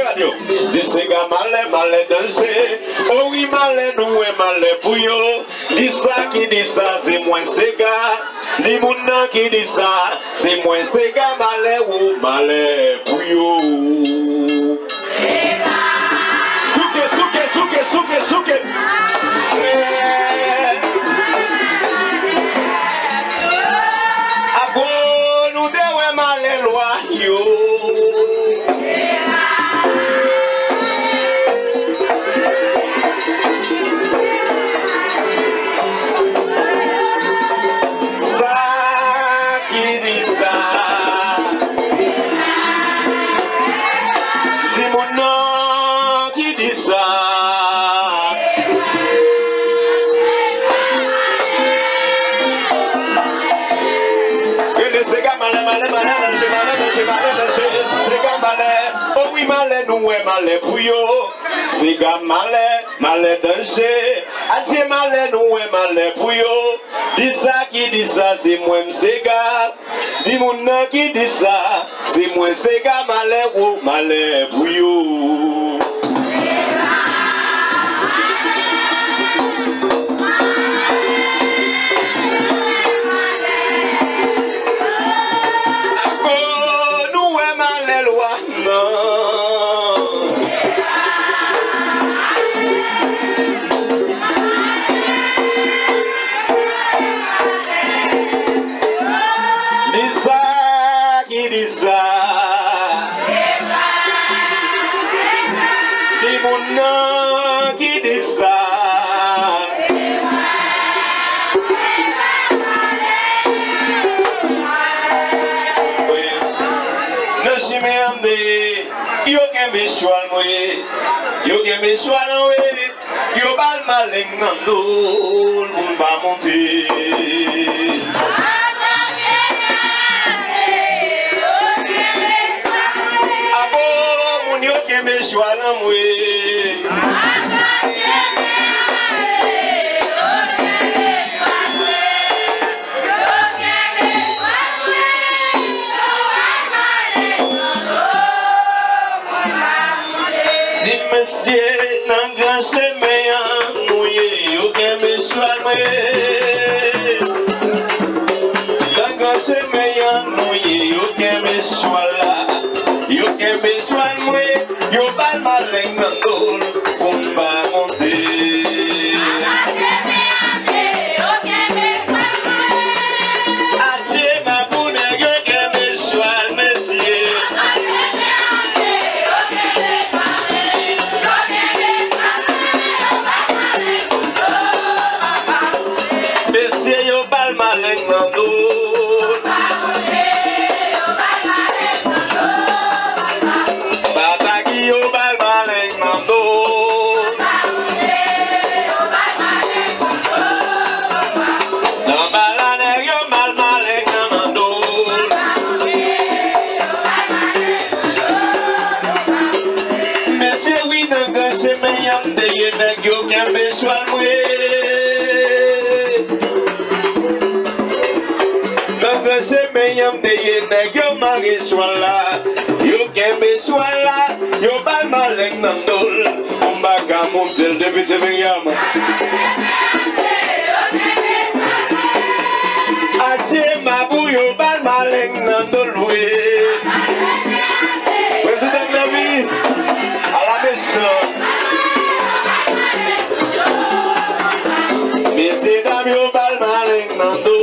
radio. Dis SeGa Malè, Malè danger. Oh oui, Malè, nous est Malè pour yo. Dis ça qui dit ça, c'est moins SeGa. Dis mon nom qui dit ça, c'est moins SeGa Malè ou Malè pour yo. Souke. Abo, nous devons Malè loi yo. SeGa Malè, oh oui Malè, nous est Malè pour yo. SeGa Malè, Malè danger. Jiyè Malè, nous est Malè pour yo. Dis ça qui dit ça, c'est moi SeGa. Dis mon nom qui dit ça, c'est moi SeGa Malè ou Malè pour yo. Yo gen me choual we, yo bal maleng nan dol, pa monter. Abo moun yo gen me choual we. Monsieur nan grand chemin mouye yo gen me choual mouye. Nan grand chemin mouye yo gen me choual la. Yo gen me choual mouye, yo bal maleng nan dol pou mba monter. Yo kembe swala, yo bal maleng nan dol, mba ka montel depuis se venyama. Ache mabu yo bal maleng nan dol we. Président David, à la maison. Messieurs dames yo bal maleng nan dol.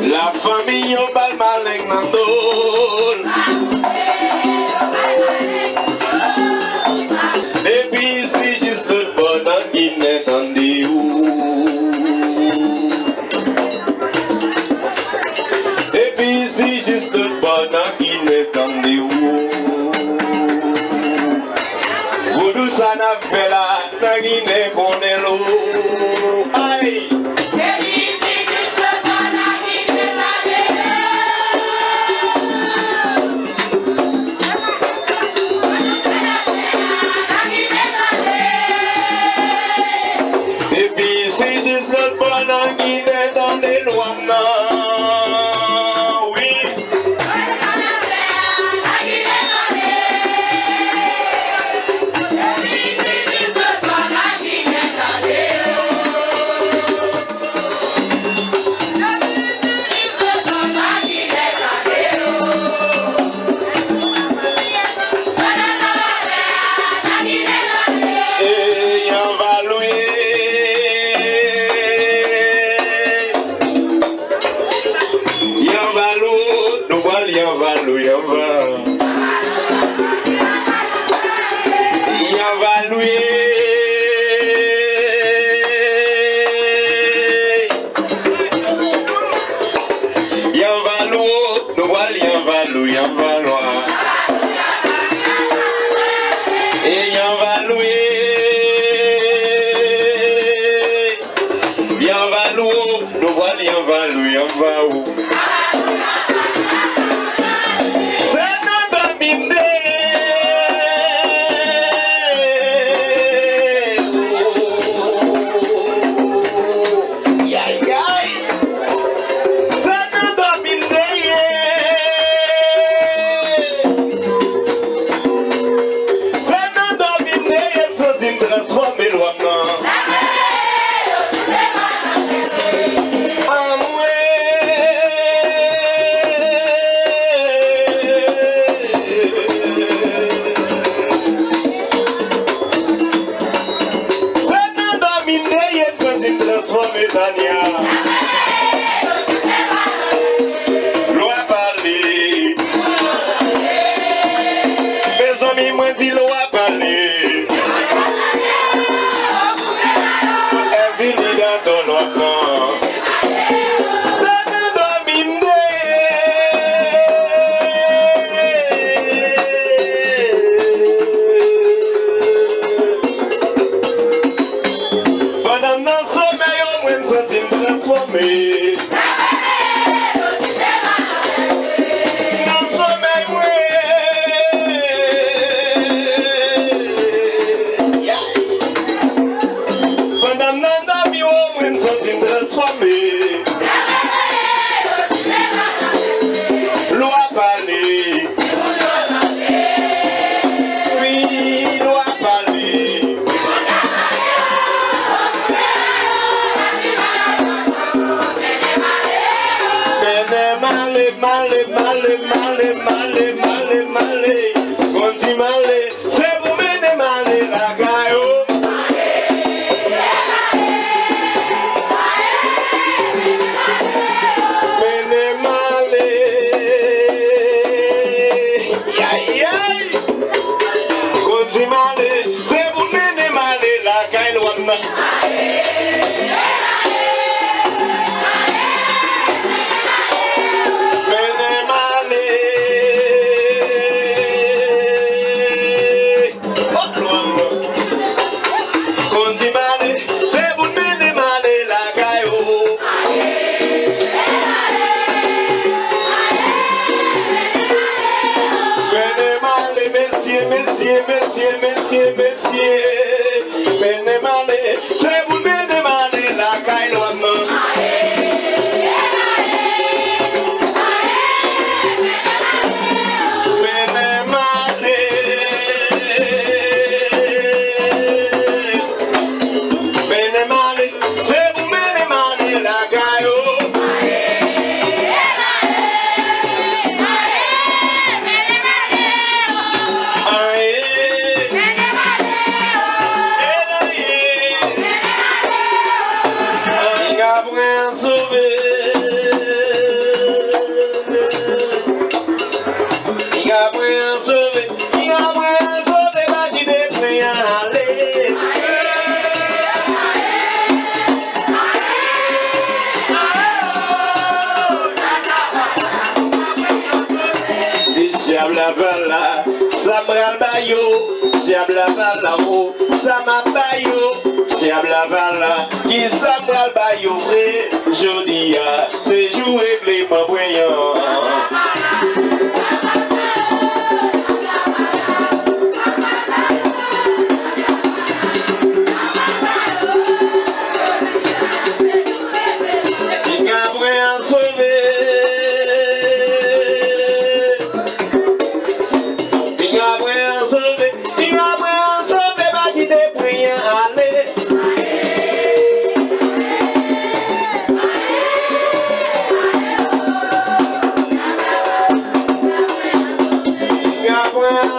La famille yo bal maleng nan dol. Et puis si juste le bon qui n'est en déou. Et puis si juste le bon qui n'est en déou. Vodou ça n'a fait là, n'a guiné qu'on est l'eau. Aïe.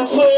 Sauver